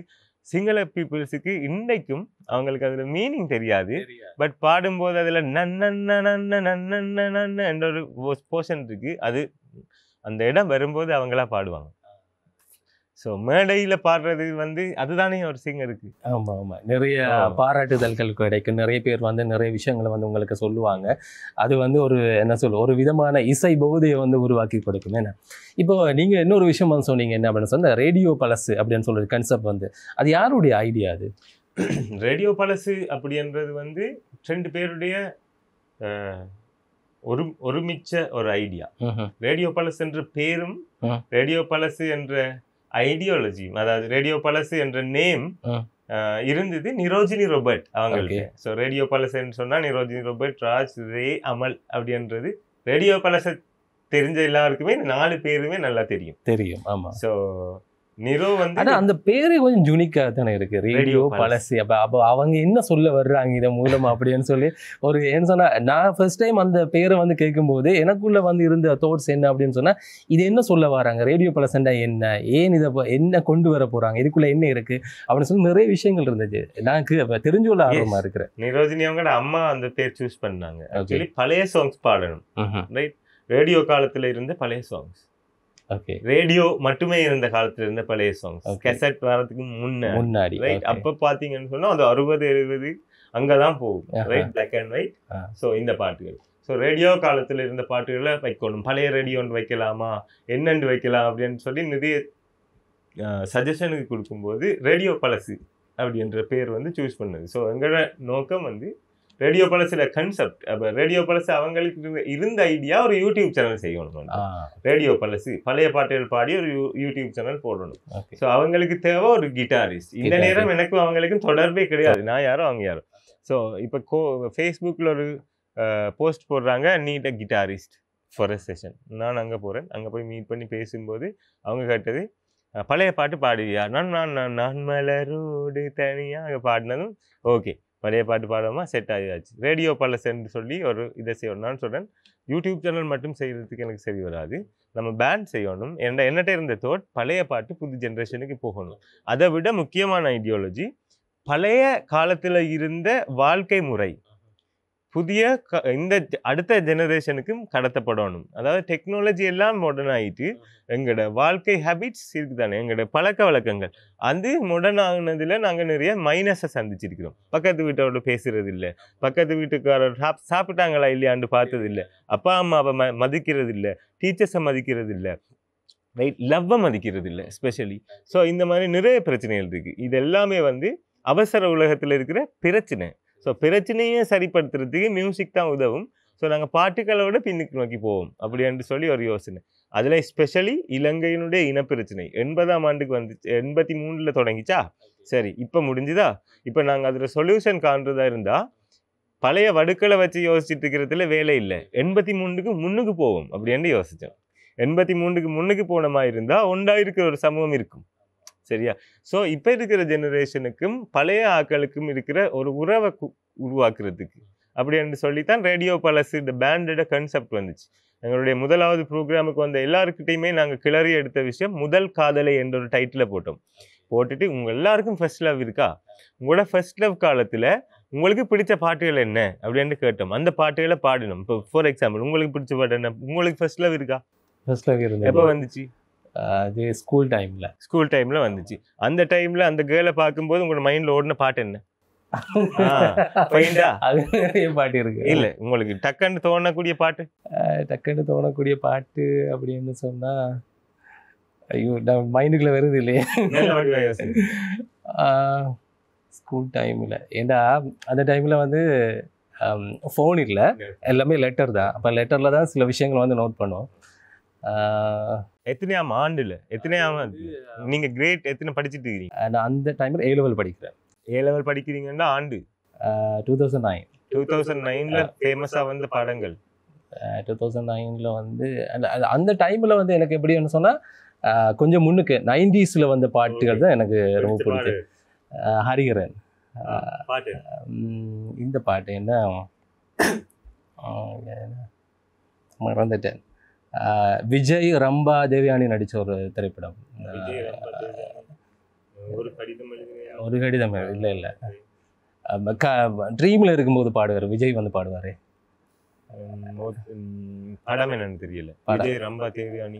சிங்கள பீப்புள்ஸுக்கு இன்றைக்கும் அவங்களுக்கு அதில் மீனிங் தெரியாது. பட் பாடும்போது அதில் நன்ன என்ற ஒரு போர்ஷன் இருக்கு. அது அந்த இடம் வரும்போது அவங்களா பாடுவாங்க. ஸோ மேடையில் பாடுறது வந்து அதுதானே ஒரு சிங்கருக்கு. ஆமாம் ஆமாம், நிறைய பாராட்டுதல்கள் கிடைக்கும். நிறைய பேர் வந்து நிறைய விஷயங்களை வந்து உங்களுக்கு சொல்லுவாங்க. அது வந்து ஒரு ஒரு விதமான இசை போதையை வந்து உருவாக்கி கொடுக்கும். ஏன்னா இப்போ நீங்கள் இன்னொரு விஷயம் வந்து சொன்னீங்க, என்ன அப்படின்னு சொன்னால் ரேடியோ பழசு அப்படின்னு சொல்கிற கன்செப்ட் வந்து அது யாருடைய ஐடியா? அது ரேடியோ பழசு அப்படின்றது வந்து 2 பேருடைய ஒருமிச்ச ஒரு ஐடியா. ரேடியோ பழசு என்ற பேரும் ரேடியோ பழசு என்ற ஐடியாலஜி, அதாவது ரேடியோ பழசு என்ற நேம் இருந்தது நிரோஜினி ரோபர்ட் அவங்களுக்கு. ஸோ ரேடியோ பழசுன்னு சொன்னா நிரோஜினி ரோபர்ட், ராஜ், ரே, அமல் அப்படின்றது ரேடியோ பழச தெரிஞ்ச எல்லாருக்குமே 4 பேருமே நல்லா தெரியும். ஆமா. ஸோ நிரோ வந்து அந்த பேரே கொஞ்சம் யூனிக்காக தானே இருக்கு, ரேடியோ பழசு. அப்போ அவங்க என்ன சொல்ல வர்றாங்க இதன் மூலமா அப்படின்னு சொல்லி ஒரு என்ன சொன்னா, நான் ஃபர்ஸ்ட் டைம் அந்த பேரை வந்து கேட்கும்போது எனக்குள்ள வந்து இருந்த தாட்ஸ் என்ன அப்படின்னு சொன்னா, இது என்ன சொல்ல வராங்க, ரேடியோ பழசுண்டா என்ன, ஏன் இதை என்ன கொண்டு வர போறாங்க, இதுக்குள்ள என்ன இருக்கு அப்படின்னு சொல்லி நிறைய விஷயங்கள் இருந்துச்சு. எனக்கு தெரிஞ்சு கொள்ள ஆர்வமா இருக்கிறேன். நிரோஜினி அவங்களோட அம்மா அந்த பேர் சூஸ் பண்ணாங்க. ஆக்சுவலி பழைய சாங்ஸ் பாடணும், ரைட்? ரேடியோ காலத்துல இருந்த பழைய சாங்ஸ், ரேடியோ மட்டுமே இருந்த காலத்துல இருந்த பழைய சாங்ஸ், கேசட் வரதுக்கு முன்னாடி, ரைட்? அப்ப பாத்தீங்கன்னு சொன்னா அது 60-70 அங்கதான் போகும், right? Black and white. So இந்த பாட்டுகள், ஸோ ரேடியோ காலத்துல இருந்த பாட்டுகளை வைக்கணும், பழைய ரேடியோன்னு வைக்கலாமா, என்னென்று வைக்கலாம் அப்படின்னு சொல்லி நிறைய சஜஷனுக்கு கொடுக்கும்போது ரேடியோ பழசு அப்படின்ற பேர் வந்து சூஸ் பண்ணது. ஸோ எங்களோட நோக்கம் வந்து ரேடியோ பழசுல கன்செப்ட், அப்போ ரேடியோ பழசு அவங்களுக்கு இருந்த ஐடியா ஒரு யூடியூப் சேனல் செய்யணும். ரேடியோ பழசு பழைய பாட்டுகள் பாடி ஒரு யூடியூப் சேனல் போடணும். ஸோ அவங்களுக்கு தேவை ஒரு கிட்டாரிஸ்ட். இந்த நேரம் எனக்கும் அவங்களுக்கும் தொடர்பே கிடையாது, நான் யாரோ அவங்க யாரோ. ஸோ இப்போ ஃபேஸ்புக்கில் ஒரு போஸ்ட் போடுறாங்க, need a guitarist for a session. நான் அங்கே போகிறேன், அங்கே போய் மீட் பண்ணி பேசும்போது அவங்க கேட்டது பழைய பாட்டு பாடுவியா, நான் மலரோடு தனியாக பாடினதும் ஓகே, பழைய பாட்டு பாடாம செட் ஆகியாச்சு. ரேடியோ பழசுன்னு சொல்லி ஒரு இதை செய்யணும். நான் சொல்கிறேன், யூடியூப் சேனல் மட்டும் செய்கிறதுக்கு எனக்கு சரி வராது, நம்ம பேண்ட் செய்யணும். என்னட்ட இருந்த தோட் பழைய பாட்டு புது ஜென்ரேஷனுக்கு போகணும். அதை விட முக்கியமான ஐடியாலஜி பழைய காலத்தில் இருந்த வாழ்க்கை முறை புதிய இந்த அடுத்த ஜெனரேஷனுக்கும் கடத்தப்படணும். அதாவது டெக்னாலஜி எல்லாம் மாடர்ன் ஆகிட்டு எங்களோட வாழ்க்கை ஹேபிட்ஸ் இருக்குதானே, எங்களோட பழக்க வழக்கங்கள் அது மாடர்ன் ஆகுனதில் நாங்கள் நிறைய மைனஸை சந்திச்சிருக்கிறோம். பக்கத்து வீட்டோட பேசுறது இல்லை, பக்கத்து வீட்டுக்காரர் சாப்பிட்டாங்களா இல்லையான்னு பார்த்தது இல்லை, அப்பா அம்மாவை மதிக்கிறது இல்லை, டீச்சர்ஸை மதிக்கிறது இல்லை, ரைட்? லவ்வை மதிக்கிறது இல்லை எஸ்பெஷலி. ஸோ இந்த மாதிரி நிறைய பிரச்சனைகள் இருக்குது. இது எல்லாமே வந்து அவசர உலகத்தில் இருக்கிற பிரச்சனை. ஸோ பிரச்சனையை சரிப்படுத்துறதுக்கு மியூசிக் தான் உதவும். ஸோ நாங்கள் பாட்டுகளோட பின்னுக்கு நோக்கி போவோம் அப்படின்னு சொல்லி ஒரு யோசனை. அதில் ஸ்பெஷலி இலங்கையினுடைய இனப்பிரச்சனை 80ஆம் ஆண்டுக்கு வந்துச்சு, 83ல் தொடங்கிச்சா, சரி இப்போ முடிஞ்சுதா. இப்போ நாங்கள் அதில் சொல்யூஷன் காண்றதா இருந்தால் பழைய வடுக்களை வச்சு யோசிச்சுட்டு இருக்கிறதுல வேலை இல்லை, 83க்கு முன்னுக்கு போவோம் அப்படின்னு யோசித்தோம். 83க்கு முன்னுக்கு போன மாதிரி இருந்தால் ஒன்றா இருக்கிற ஒரு சமூகம் இருக்கும். சரியா? ஸோ இப்போ இருக்கிற ஜெனரேஷனுக்கும் பழைய ஆக்களுக்கும் இருக்கிற ஒரு உறவை உருவாக்குறதுக்கு அப்படின்னு சொல்லித்தான் ரேடியோ பழசு இந்த பேண்டோட கன்செப்ட் வந்துச்சு. எங்களுடைய முதலாவது ப்ரோக்ராமுக்கு வந்த எல்லாருக்கிட்டையுமே நாங்கள் கிளறி எடுத்த விஷயம் முதல் காதலை என்ற ஒரு டைட்டில் போட்டுட்டு உங்கள் எல்லாருக்கும் ஃபர்ஸ்ட் லவ் இருக்கா, உங்களோட ஃபர்ஸ்ட் லவ் காலத்தில் உங்களுக்கு பிடிச்ச பாட்டுகள் என்ன அப்படின்னு கேட்டோம். அந்த பாட்டுகளை பாடணும். இப்போ ஃபார் எக்ஸாம்பிள் உங்களுக்கு பிடிச்ச பாட்டு என்ன, உங்களுக்கு ஃபர்ஸ்ட் லவ் இருக்கா? ஃபர்ஸ்ட் லவ் இருந்தது. எப்போ வந்துச்சு? அது ஸ்கூல் டைமில் வந்துச்சு. அந்த டைமில் அந்த கேர்ளை பார்க்கும்போது உங்களோட மைண்டில் ஓடின பாட்டு என்ன? பாட்டு இருக்கு இல்ல, உங்களுக்கு டக்குன்னு தோணக்கூடிய பாட்டு? அப்படின்னு சொன்னா ஐயோ மைண்டுக்குள்ள வருது இல்லையே. ஸ்கூல் டைம்ல ஏண்டா அந்த டைம்ல வந்து ஃபோன் இல்லை, எல்லாமே லெட்டர் தான். அப்போ லெட்டர்ல தான் சில விஷயங்கள் வந்து நோட் பண்ணுவோம். எத்தனையாம் ஆண்டுல, எத்தனையாம் நீங்க கிரேட் எத்தனை படிச்சுட்டு இருக்கீங்க? நான் அந்த டைம்ல A level படிக்கிறேன். A level படிக்கிறீங்கன்னா ஆண்டு 2009. 2009ல ஃபேமஸா வந்த படங்கள் 2009ல வந்து அந்த டைம்ல வந்து எனக்கு எப்படின்னு சொன்னா கொஞ்சம் முன்னுக்கு 90sல வந்த பாட்டுகள் தான் எனக்கு ரொம்ப பிடிக்கும். ஹரிஹரன் பாட்டு, இந்த பாட்டு என்ன மறந்துட்டேன். விஜய் ரம்பா தேவயானி நடிச்ச ஒரு திரைப்படம். ஒரு கடிதம் இல்லை ட்ரீம்ல இருக்கும்போது பாடுவார் விஜய் வந்து பாடுவாரு. படம் என்னன்னு தெரியல. விஜய் ரம்பா தேவயானி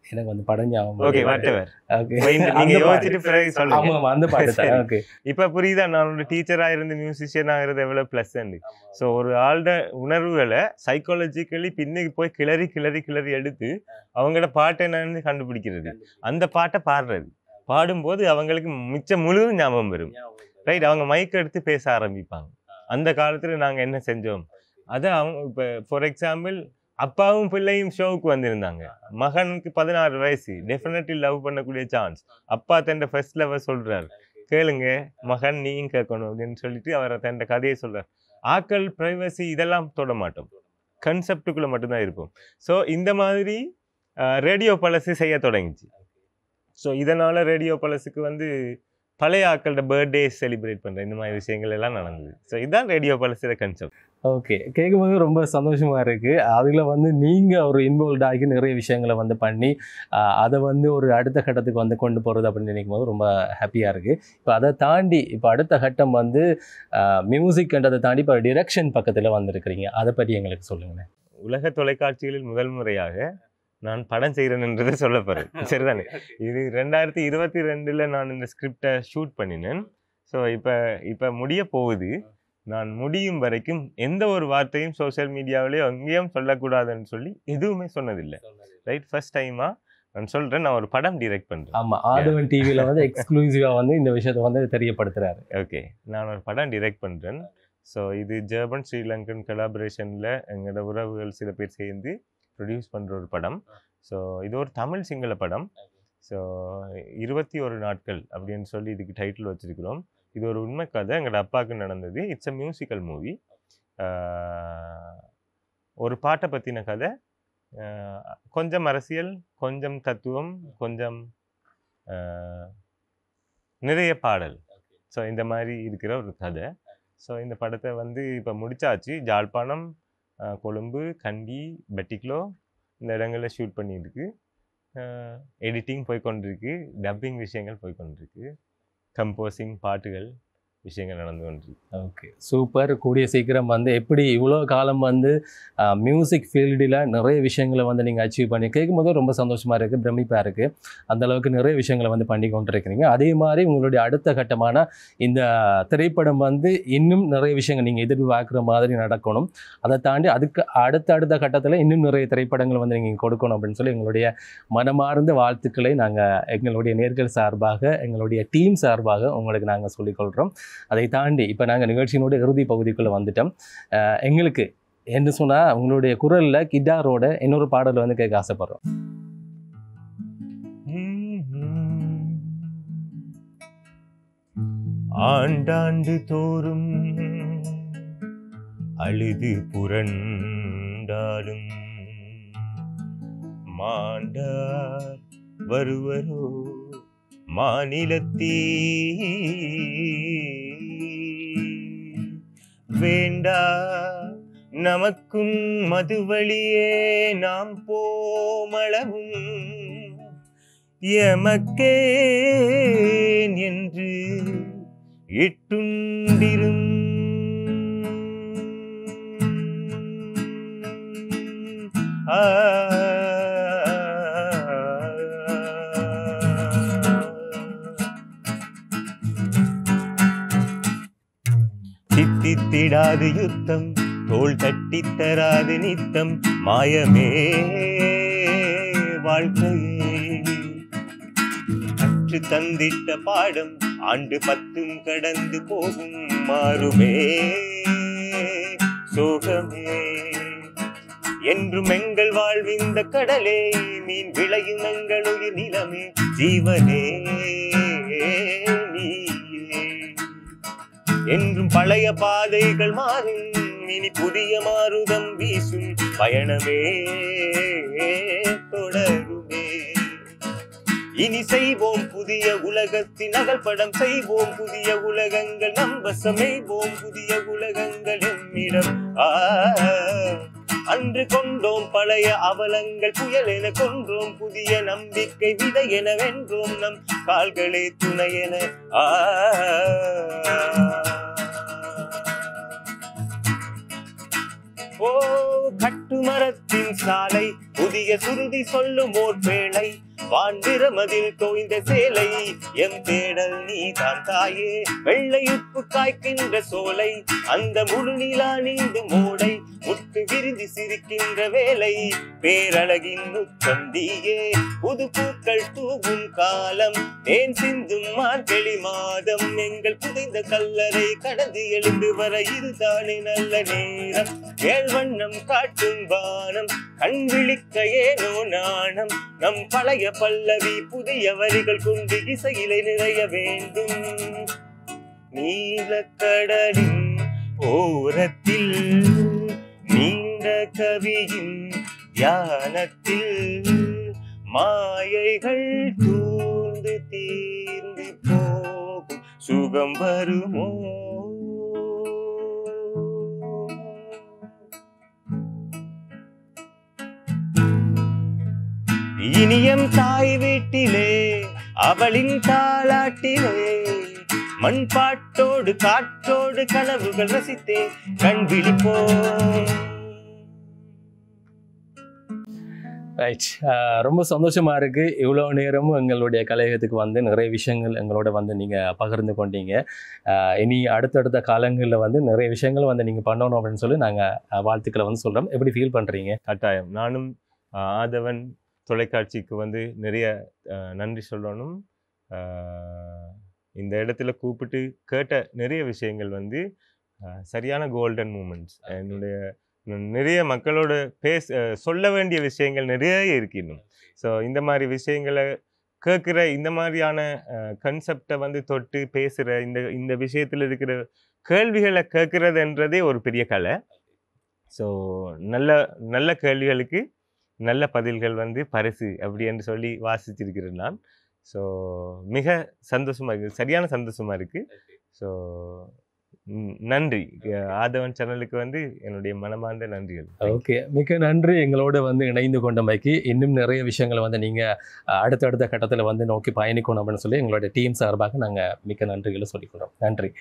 எனக்கு வந்து படம் ஞாபகம். Okay whatever. ஓகே நீங்க யோசிச்சிட்டு பிறகு சொல்லுங்க. ஆமா அந்த பாட்டு தான். ஓகே இப்ப புரியுதா நான் ஒரு டீச்சரா இருந்து மியூசிஷியன் ஆகிறது எவ்வளவு பிளஸ். ஸோ ஒரு ஆளோட உணர்வுகளை சைக்காலஜிக்கலி பின்னுக்கு போய் கிளறி எடுத்து அவங்களோட பாட்டு என்னன்னு கண்டுபிடிக்கிறது, அந்த பாட்டை பாடும்போது அவங்களுக்கு மிச்சம் முழுவதும் ஞாபகம் வரும். ரைட்? அவங்க மைக் எடுத்து பேச ஆரம்பிப்பாங்க. அந்த காலத்துல நாங்க என்ன செஞ்சோம் அதை அவங்க இப்போ ஃபார் எக்ஸாம்பிள் அப்பாவும் பிள்ளையும் ஷோவுக்கு வந்திருந்தாங்க. மகனுக்கு 16 வயசு, டெஃபினெட்லி லவ் பண்ணக்கூடிய சான்ஸ். அப்பா தன் ஃபர்ஸ்ட் லவ்வை சொல்றாரு, கேளுங்க மகன் நீயும் கேட்கணும் அப்படின்னு சொல்லிட்டு அவர் தன் கதையை சொல்றார். ஆக்கள் பிரைவசி இதெல்லாம் தொட மாட்டோம், கன்செப்டுக்குள்ள மட்டும்தான் இருப்போம். ஸோ இந்த மாதிரி ரேடியோ பழசு செய்ய தொடங்கிச்சு. ஸோ இதனால ரேடியோ பழசுக்கு வந்து பழைய ஆக்களோட பர்த்டே செலிப்ரேட் பண்ணுற இந்த மாதிரி விஷயங்கள் எல்லாம் நடந்தது. ஸோ இதுதான் ரேடியோ பழசோட கன்செப்ட். ஓகே, கேட்கும்போது ரொம்ப சந்தோஷமாக இருக்குது. அதில் வந்து நீங்கள் ஒரு இன்வால்வ் ஆகி நிறைய விஷயங்களை வந்து பண்ணி அதை வந்து ஒரு அடுத்த கட்டத்துக்கு வந்து கொண்டு போகிறது அப்படின்னு நினைக்கும் போது ரொம்ப ஹாப்பியாக இருக்குது. இப்போ அதை தாண்டி இப்போ அடுத்த கட்டம் வந்து மியூசிக்ன்றதை தாண்டி இப்போ டிரெக்ஷன் பக்கத்தில் வந்திருக்கிறீங்க, அதை பற்றி எங்களுக்கு சொல்லுங்களேன். உலக தொலைக்காட்சிகளில் முதல் முறையாக நான் படம் செய்கிறேன்ன்றதை சொல்ல போகிறேன். சரிதானே? இது 2022 நான் இந்த ஸ்கிரிப்டை ஷூட் பண்ணினேன். ஸோ இப்போ முடிய போகுது. நான் முடியும் வரைக்கும் எந்த ஒரு வார்த்தையும் சோஷியல் மீடியாவிலேயே அங்கேயும் சொல்லக்கூடாதுன்னு சொல்லி எதுவுமே சொன்னதில்லை. ரைட்? ஃபர்ஸ்ட் டைமாக நான் சொல்கிறேன், நான் ஒரு படம் டிரெக்ட் பண்ணுறேன். ஆமாம், ஆதவன் டிவியில் வந்து எக்ஸ்க்ளூசிவாக வந்து இந்த விஷயத்தை வந்து தெரியப்படுத்துகிறாரு. ஓகே, நான் ஒரு படம் டிரெக்ட் பண்ணுறேன். ஸோ இது ஜெர்மன் ஸ்ரீலங்கன் கொலாபரேஷனில் எங்களோட உறவுகள் சில பேர் சேர்ந்து ப்ரொடியூஸ் பண்ணுற ஒரு படம். ஸோ இது ஒரு தமிழ் சிங்கள படம். ஸோ 21 நாட்கள் அப்படின்னு சொல்லி இதுக்கு டைட்டில் வச்சுருக்கிறோம். இது ஒரு உண்மை கதை, எங்களோட அப்பாவுக்கு நடந்தது. It's a musical movie. ஒரு பாட்டை பற்றின கதை, கொஞ்சம் அரசியல், கொஞ்சம் தத்துவம், கொஞ்சம் நிறைய பாடல். ஸோ இந்த மாதிரி இருக்கிற ஒரு கதை. ஸோ இந்த படத்தை வந்து இப்போ முடிச்சாச்சு. ஜாழ்ப்பாணம், கொழும்பு, கண்டி, பெட்டிக்லோ இந்த இடங்களில் ஷூட் பண்ணியிருக்கு. எடிட்டிங் போய்கொண்டிருக்கு, டப்பிங் விஷயங்கள் போய்கொண்டிருக்கு, கம்போசிங் பாட்டுகள் விஷயங்கள் நடந்து கொண்டிருக்கு. Okay, super. கூடிய சீக்கிரம் வந்து எப்படி இவ்வளோ காலம் வந்து மியூசிக் ஃபீல்டில் நிறைய விஷயங்களை வந்து நீங்கள் அச்சீவ் பண்ணி கேட்கும்போது ரொம்ப சந்தோஷமாக இருக்குது, பிரமிப்பாக இருக்குது. அந்தளவுக்கு நிறைய விஷயங்களை வந்து பண்ணி கொண்டிருக்கிறீங்க. அதே மாதிரி உங்களுடைய அடுத்த கட்டமான இந்த திரைப்படம் வந்து இன்னும் நிறைய விஷயங்கள் நீங்கள் எதிர்பார்க்குற மாதிரி நடக்கணும். அதை தாண்டி அதுக்கு அடுத்த கட்டத்தில் இன்னும் நிறைய திரைப்படங்கள் வந்து நீங்கள் கொடுக்கணும் அப்படின்னு சொல்லி எங்களுடைய மனமார்ந்த வாழ்த்துக்களை நாங்கள் எங்களுடைய நேர்கள் சார்பாக, எங்களுடைய டீம் சார்பாக உங்களுக்கு நாங்கள் சொல்லிக்கொள்கிறோம். அதை தாண்டி இப்போ நாங்கள் நிகழ்ச்சியினோட இறுதி பகுதிக்குள்ளே வந்துட்டோம். எங்களுக்கு என்று சொன்னால் உங்களுடைய குரலில் கிட்டாரோட இன்னொரு பாடல் வந்து கேட்க ஆசைப்படுறோம். ஆண்டாண்டு தோறும் அழுது புரண்டாலும் மாண்டார் வருவரோ மாநிலத்தீ வேண்டா நமக்கும் மதுவழியே நாம் போமளவும் எமக்கேன் என்று இட்டுண்டிரும் தித்தித்திடாது யுத்தம் தோள் தட்டித் தராது நித்தம் மாயமே வாழ்க்கையே கற்று தந்திட்ட பாடம் ஆண்டு 10 கடந்து போகும் மாறுமே சோகமே என்றும் எங்கள் வாழ்விந்த கடலே மீன் விளையும் எங்கள் உயிர் நிலமே ஜீவனே நீயே என்றும் பழைய பாதைகள் மாறும் இனி புதிய மாறுதம் வீசும் பயணமே தொடருமே இனி செய்வோம் புதிய உலகத்தின் அகல்படம் செய்வோம் புதிய உலகங்கள் நம்பசமைவோம் புதிய உலகங்கள் எம்மிடம் அன்று கொண்டோம் பழைய அவலங்கள் புயல் என கொன்றோம் புதிய நம்பிக்கை விதை என வென்றோம் நம் கால்களே துணை என ஓ கட்டுமரத்தின் சாலை புதிய சுருதி சொல்லும் ஓர் வேளை வாண்டிரமதில் தோய்ந்த சேலை எம் தேடல் நீதான் தாயே வெள்ளை உப்பு காய்க்கின்ற சோலை அந்த முழு நிலா நீந்து மூடை முட்டு விரிந்து சிரிக்கின்ற வேலை பேரழகின் உச்சந்தியே புது பூக்கள் தூவும் காலம் தேன் சிந்தும் மார்கழி மாதம் எங்கள் புதைந்த கல்லறை கடந்து எழுந்து வர இதுதானே நல்ல நேரம் ஏழ்வண்ணம் காட்டும் வானம் கண் விழிக்க ஏனோ நாணம் நம் பழைய பல்லவி புதிய வரிகள் கொண்டு இசையிலே நிறைய வேண்டும் நீலக்கடலின் ஓரத்தில் நீண்ட கவியின் தியானத்தில் மாயைகள் தூர்ந்து தீர்ந்து போகும் சுகம் வருமோ இனியம் தாய் வீட்டிலே அவளின் தாலாட்டிலே மண் பாட்டோடு காற்றோடு கனவுகள் ரசித்தே கண் விழிப்போம். ரைட், ரொம்ப சந்தோஷமாக இருக்குது. இவ்வளோ நேரமும் எங்களுடைய கலையகத்துக்கு வந்து நிறைய விஷயங்கள் எங்களோட வந்து நீங்கள் பகிர்ந்து கொண்டீங்க. இனி அடுத்தடுத்த காலங்களில் வந்து நிறைய விஷயங்கள் வந்து நீங்கள் பண்ணணும் அப்படின்னு சொல்லி நாங்கள் வாழ்த்துக்களை வந்து சொல்கிறோம். எப்படி ஃபீல் பண்ணுறீங்க? கட்டாயம் நானும் ஆதவன் தொலைக்காட்சிக்கு வந்து நிறைய நன்றி சொல்லணும். இந்த இடத்துல கூப்பிட்டு கேட்ட நிறைய விஷயங்கள் வந்து சரியான கோல்டன் மூமெண்ட்ஸ். என்னுடைய நிறைய மக்களோட சொல்ல வேண்டிய விஷயங்கள் நிறைய இருக்கணும். ஸோ இந்த மாதிரி விஷயங்களை கேட்குற இந்த மாதிரியான கன்செப்டை வந்து தொட்டு பேசுகிற இந்த விஷயத்தில் இருக்கிற கேள்விகளை கேட்குறதுன்றதே ஒரு பெரிய கலை. ஸோ நல்ல நல்ல கேள்விகளுக்கு நல்ல பதில்கள் வந்து பரிசு அப்படி என்று சொல்லி வாசிச்சிருக்கிறேன் நான். ஸோ மிக சந்தோஷமாக இருக்குது, சரியான சந்தோஷமாக இருக்குது. ஸோ நன்றி ஆதவன் சேனலுக்கு வந்து என்னுடைய மனமார்ந்த நன்றிகள். ஓகே, மிக நன்றி எங்களோட வந்து இணைந்து கொண்டமைக்கு. இன்னும் நிறைய விஷயங்களை வந்து நீங்கள் அடுத்தடுத்த கட்டத்தில் வந்து நோக்கி பயணிக்கணும் அப்படின்னு சொல்லி எங்களுடைய டீம் சார்பாக நாங்கள் மிக்க நன்றிகளை சொல்லிக்கிறோம். நன்றி.